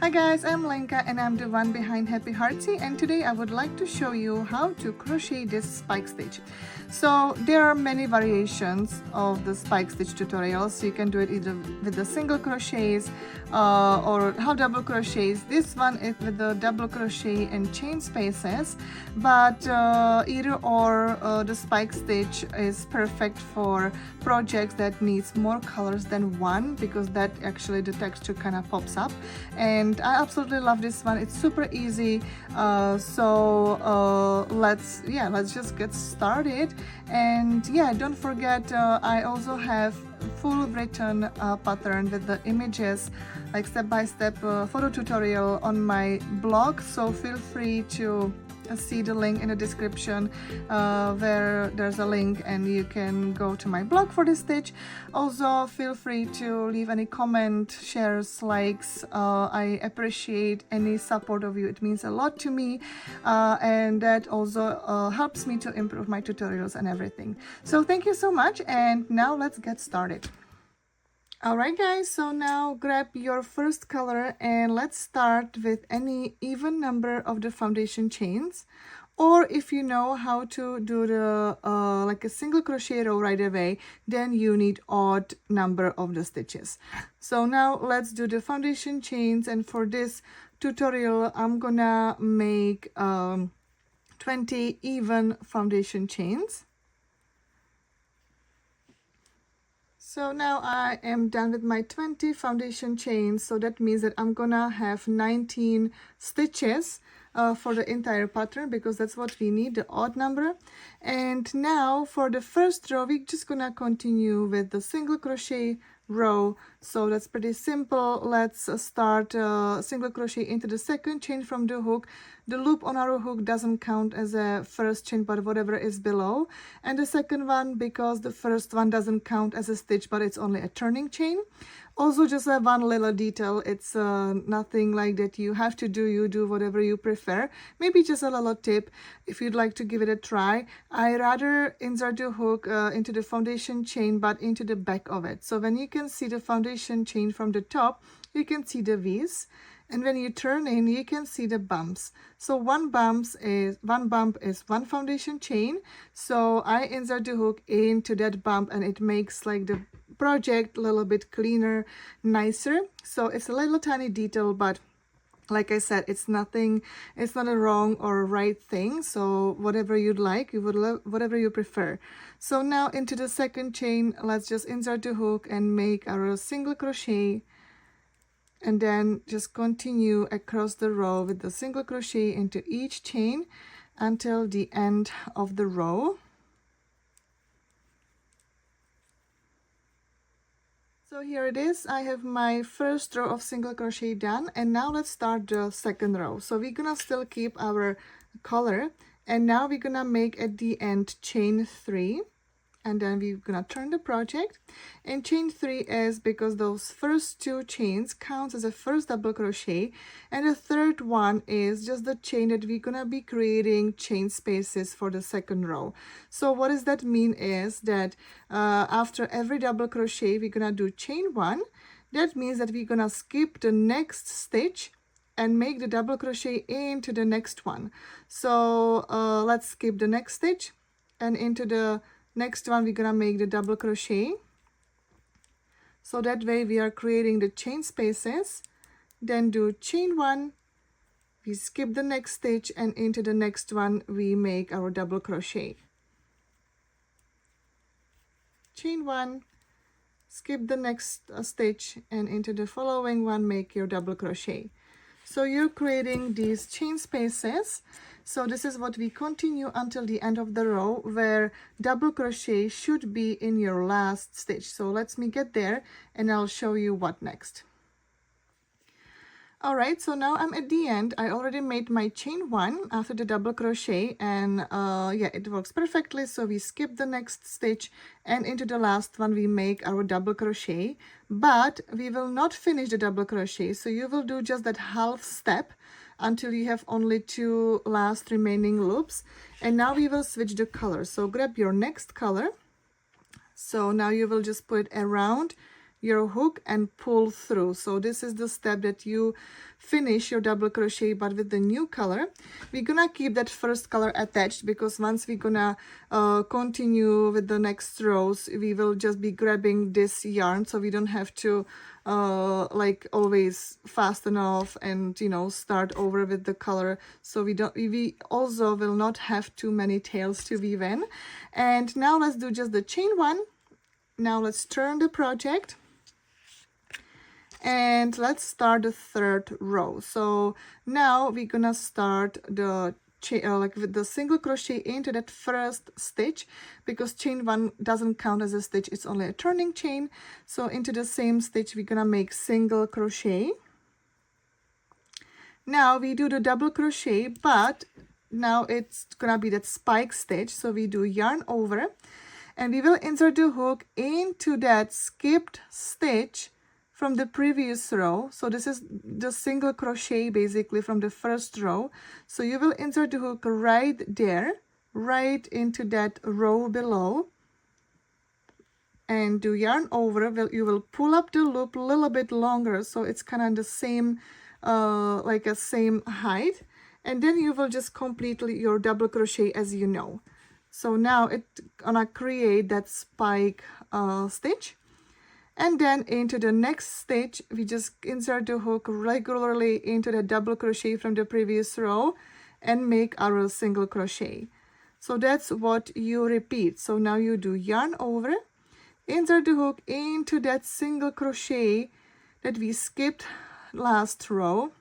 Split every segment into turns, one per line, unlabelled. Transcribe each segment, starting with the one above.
Hi guys, I'm Lenka and I'm the one behind Happy Heartsy, and today I would like to show you how to crochet this spike stitch. So there are many variations of the spike stitch tutorials. You can do it either with the single crochets or half double crochets. This one is with the double crochet and chain spaces, but either or the spike stitch is perfect for projects that needs more colors than one, because that actually the texture kind of pops up. And I absolutely love this one. It's super easy. Let's just get started. And yeah, don't forget, I also have full written pattern with the images, like step-by-step photo tutorial on my blog, so feel free to see the link in the description where there's a link and you can go to my blog for this stitch. Also feel free to leave any comment, shares, likes. I appreciate any support of you. It means a lot to me, and that also helps me to improve my tutorials and everything. So thank you so much, and now let's get started. Alright guys, so now grab your first color and let's start with any even number of the foundation chains, or if you know how to do the like a single crochet row right away, then you need odd number of the stitches. So now let's do the foundation chains, and for this tutorial I'm gonna make 20 even foundation chains. So now I am done with my 20 foundation chains, so that means that I'm gonna have 19 stitches for the entire pattern, because that's what we need, the odd number. And now for the first row, we're just gonna continue with the single crochet row. So that's pretty simple. Let's start single crochet into the second chain from the hook. The loop on our hook doesn't count as a first chain, but whatever is below. And the second one, because the first one doesn't count as a stitch, but it's only a turning chain. Also, just one little detail, it's nothing like that you have to do, you do whatever you prefer. Maybe just a little tip if you'd like to give it a try. I rather insert the hook into the foundation chain, but into the back of it. So when you can see the foundation chain from the top, you can see the V's. And when you turn in, you can see the bumps. So one bump is one foundation chain. So I insert the hook into that bump, and it makes like the project a little bit cleaner, nicer. So it's a little tiny detail, but like I said, it's nothing, it's not a wrong or right thing. So whatever you'd like, you would love, whatever you prefer. So now into the second chain, let's just insert the hook and make our single crochet, and then just continue across the row with the single crochet into each chain until the end of the row. So here it is. I have my first row of single crochet done, and now let's start the second row. So we're gonna still keep our color, and now we're gonna make at the end chain 3, and then we're gonna turn the project. And chain 3 is because those first two chains counts as a first double crochet, and the third one is just the chain that we're gonna be creating chain spaces for the second row. So what does that mean is that after every double crochet we're gonna do chain 1. That means that we're gonna skip the next stitch and make the double crochet into the next one. So let's skip the next stitch, and into the next one we're gonna make the double crochet. So that way we are creating the chain spaces, then do chain 1, we skip the next stitch, and into the next one we make our double crochet. Chain 1, skip the next stitch, and into the following one make your double crochet. So you're creating these chain spaces. So this is what we continue until the end of the row, where double crochet should be in your last stitch. So let me get there and I'll show you what next. All right, so now I'm at the end. I already made my chain 1 after the double crochet, and yeah, it works perfectly. So we skip the next stitch, and into the last one we make our double crochet, but we will not finish the double crochet. So you will do just that half step until you have only 2 last remaining loops. And now we will switch the color. So grab your next color. So now you will just put it around your hook and pull through. So this is the step that you finish your double crochet, but with the new color. We're gonna keep that first color attached, because once we're gonna continue with the next rows, we will just be grabbing this yarn, so we don't have to like always fasten off and, you know, start over with the color. So we also will not have too many tails to weave in. And now let's do just the chain one. Now let's turn the project and let's start the third row. So now we're gonna start the like with the single crochet into that first stitch, because chain one doesn't count as a stitch, it's only a turning chain. So into the same stitch we're gonna make single crochet. Now we do the double crochet, but now it's gonna be that spike stitch. So we do yarn over and we will insert the hook into that skipped stitch from the previous row. So this is the single crochet basically from the first row. So you will insert the hook right there, right into that row below, and do yarn over. You will pull up the loop a little bit longer, so it's kind of the same like a same height, and then you will just completely your double crochet as you know. So now it's gonna create that spike stitch. And then into the next stitch, we just insert the hook regularly into the double crochet from the previous row and make our single crochet. So that's what you repeat. So now you do yarn over, insert the hook into that single crochet that we skipped last row.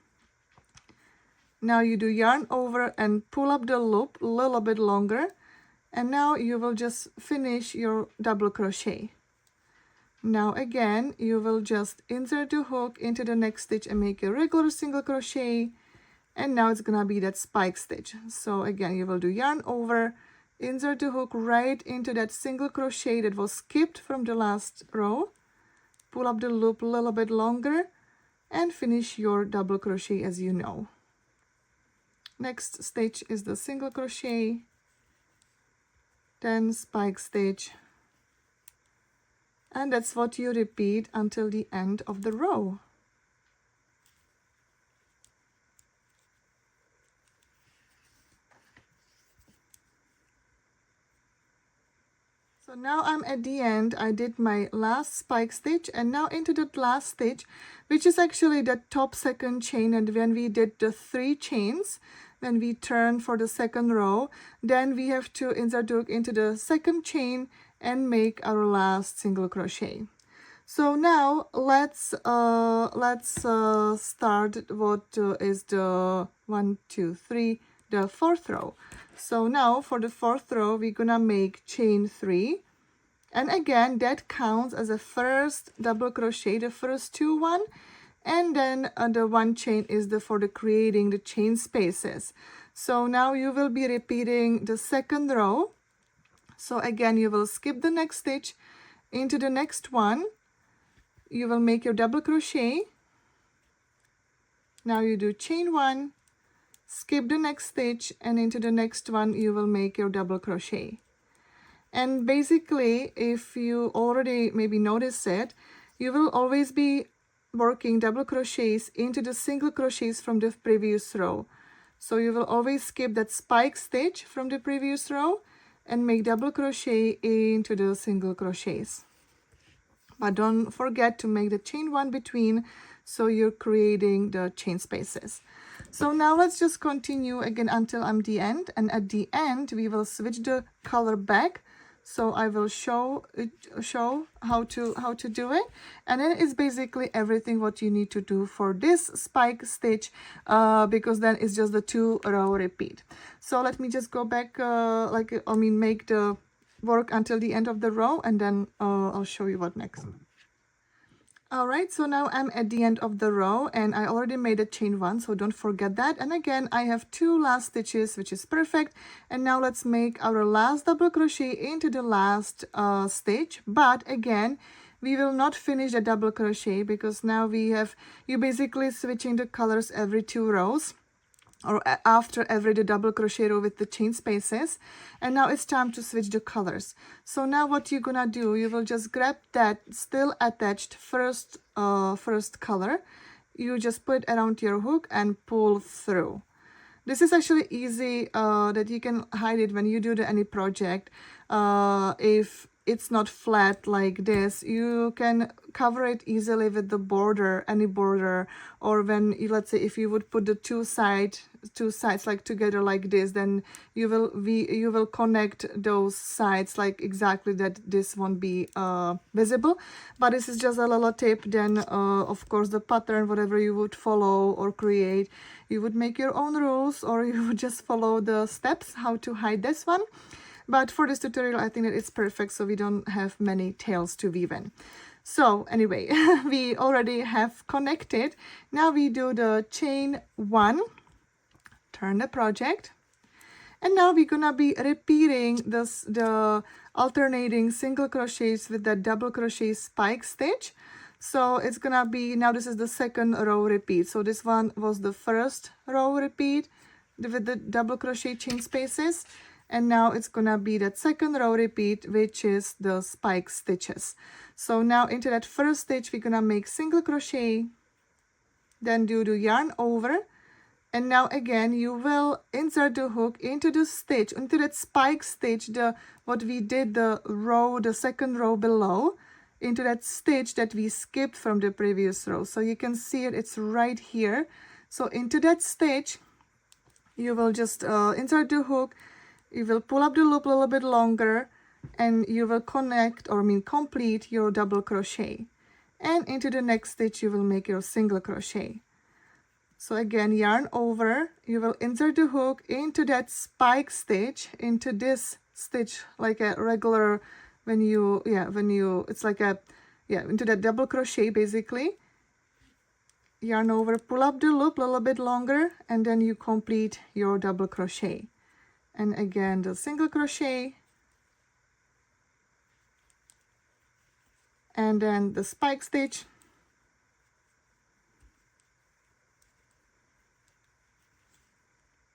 Now you do yarn over and pull up the loop a little bit longer. And now you will just finish your double crochet. Now again, you will just insert the hook into the next stitch and make a regular single crochet. And now it's gonna be that spike stitch. So again, you will do yarn over, insert the hook right into that single crochet that was skipped from the last row, pull up the loop a little bit longer, and finish your double crochet as you know. Next stitch is the single crochet, then spike stitch. And that's what you repeat until the end of the row. So now I'm at the end. I did my last spike stitch, and now into that last stitch, which is actually the top second chain. And when we did the 3 chains, when we turn for the second row, then we have to insert the hook into the second chain and make our last single crochet. So now let's start what is the 1, 2, 3, the 4th row. So now for the 4th row, we're gonna make chain 3, and again that counts as a first double crochet, the first 2 one, and then the 1 chain is for the creating the chain spaces. So now you will be repeating the second row. So again, you will skip the next stitch into the next one. You will make your double crochet. Now you do chain 1, skip the next stitch, and into the next one you will make your double crochet. And basically, if you already maybe noticed it, you will always be working double crochets into the single crochets from the previous row. So you will always skip that spike stitch from the previous row and make double crochet into the single crochets. But don't forget to make the chain 1 between, so you're creating the chain spaces. So now let's just continue again until I'm the end, and at the end we will switch the color back. So I will show how to do it, and then it's basically everything what you need to do for this spike stitch, because then it's just the 2 row repeat. So let me just go back, make the work until the end of the row, and then I'll show you what next. All right, so now I'm at the end of the row, and I already made a chain 1, so don't forget that. And again, I have 2 last stitches, which is perfect. And now let's make our last double crochet into the last stitch. But again, we will not finish the double crochet, because now you basically switching the colors every 2 rows. or after every double crochet row with the chain spaces. And now it's time to switch the colors. So now what you're gonna do, you will just grab that still attached first color, you just put it around your hook and pull through. This is actually easy, that you can hide it when you do any project. If it's not flat like this, you can cover it easily with the border, any border, or when you, let's say if you would put the two sides like together like this, then you will connect those sides like exactly that this won't be visible. But this is just a little tip. Then of course the pattern, whatever you would follow or create, you would make your own rules, or you would just follow the steps how to hide this one. But for this tutorial, I think that it's perfect, so we don't have many tails to weave in. So anyway, we already have connected. Now we do the chain 1, turn the project, and now we're gonna be repeating the alternating single crochets with the double crochet spike stitch. So it's gonna be, now this is the second row repeat. So this one was the first row repeat with the double crochet chain spaces. And now it's gonna be that second row repeat, which is the spike stitches. So now into that first stitch, we're gonna make single crochet, then do the yarn over, and now again you will insert the hook into the stitch, into that spike stitch, what we did the second row below, into that stitch that we skipped from the previous row. So you can see it, it's right here. So into that stitch, you will just insert the hook. You will pull up the loop a little bit longer, and you will complete your double crochet. And into the next stitch, you will make your single crochet. So again, yarn over, you will insert the hook into that spike stitch, into this stitch, like a regular, it's like into that double crochet basically. Yarn over, pull up the loop a little bit longer, and then you complete your double crochet. And again, the single crochet, and then the spike stitch,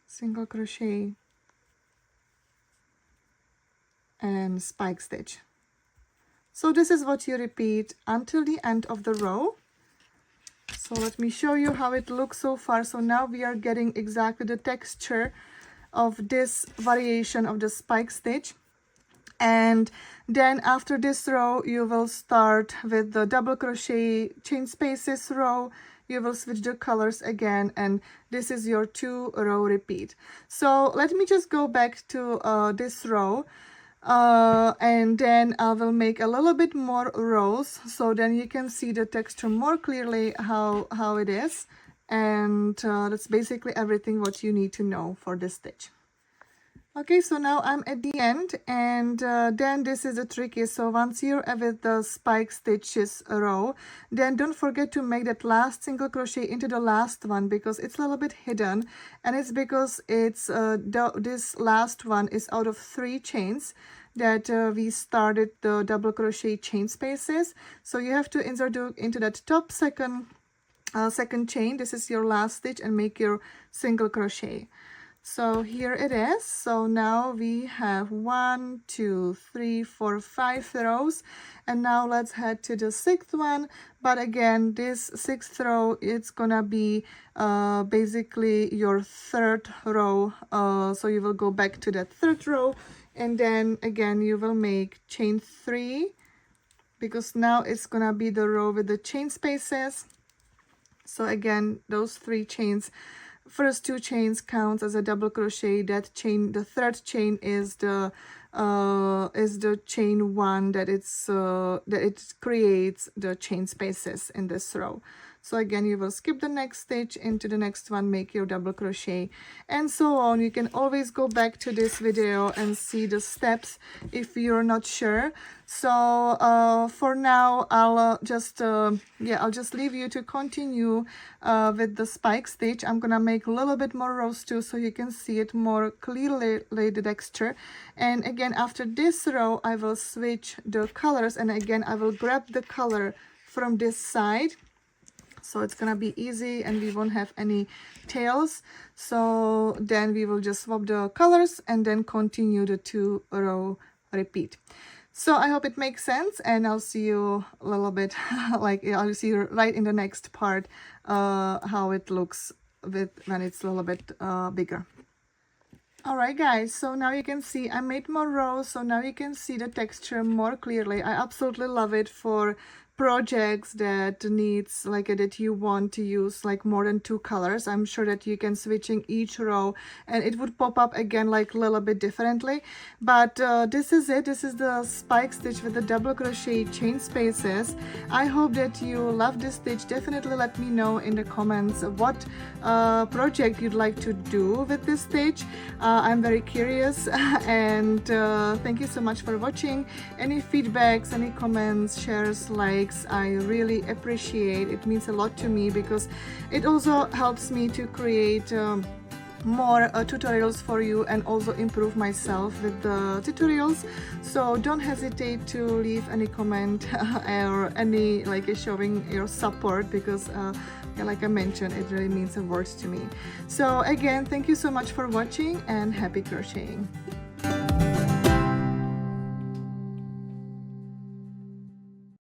single crochet, and spike stitch. So this is what you repeat until the end of the row. So let me show you how it looks so far. So now we are getting exactly the texture of this variation of the spike stitch. And then after this row, you will start with the double crochet chain spaces row. You will switch the colors again, and this is your 2-row repeat. So let me just go back to this row, and then I will make a little bit more rows, so then you can see the texture more clearly how it is. And that's basically everything what you need to know for this stitch. Okay, so now I'm at the end, and then this is the tricky. So once you're with the spike stitches row, then don't forget to make that last single crochet into the last one, because it's a little bit hidden, and it's because it's this last one is out of 3 chains that we started the double crochet chain spaces. So you have to insert into that top second chain. This is your last stitch, and make your single crochet. So here it is. So now we have 1, 2, 3, 4, 5 rows, and now let's head to the 6th one. But again, this 6th row, it's gonna be basically your 3rd row. So you will go back to that 3rd row, and then again you will make chain 3, because now it's gonna be the row with the chain spaces. So again, those 3 chains, first 2 chains counts as a double crochet. That chain, the 3rd chain is the chain 1 that it creates the chain spaces in this row. So again, you will skip the next stitch, into the next one, make your double crochet, and so on. You can always go back to this video and see the steps if you're not sure. So for now, I'll just leave you to continue with the spike stitch. I'm gonna make a little bit more rows too, so you can see it more clearly, the texture. And again, after this row, I will switch the colors, and again I will grab the color from this side. so it's gonna be easy and we won't have any tails. So then we will just swap the colors and then continue the 2-row repeat. So I hope it makes sense, and I'll see you a little bit like I'll see you right in the next part how it looks when it's a little bit bigger. Alright guys, so now you can see I made more rows, so now you can see the texture more clearly. I absolutely love it for projects that needs like that you want to use like more than 2 colors. I'm sure that you can switch in each row and it would pop up again like a little bit differently. But this is it. This is the spike stitch with the double crochet chain spaces. I hope that you love this stitch. Definitely let me know in the comments what project you'd like to do with this stitch. I'm very curious and thank you so much for watching. Any feedbacks, any comments, shares, likes, I really appreciate. It means a lot to me because it also helps me to create more tutorials for you and also improve myself with the tutorials. So don't hesitate to leave any comment or any like showing your support because yeah, like I mentioned, it really means a word to me. So again, thank you so much for watching and happy crocheting.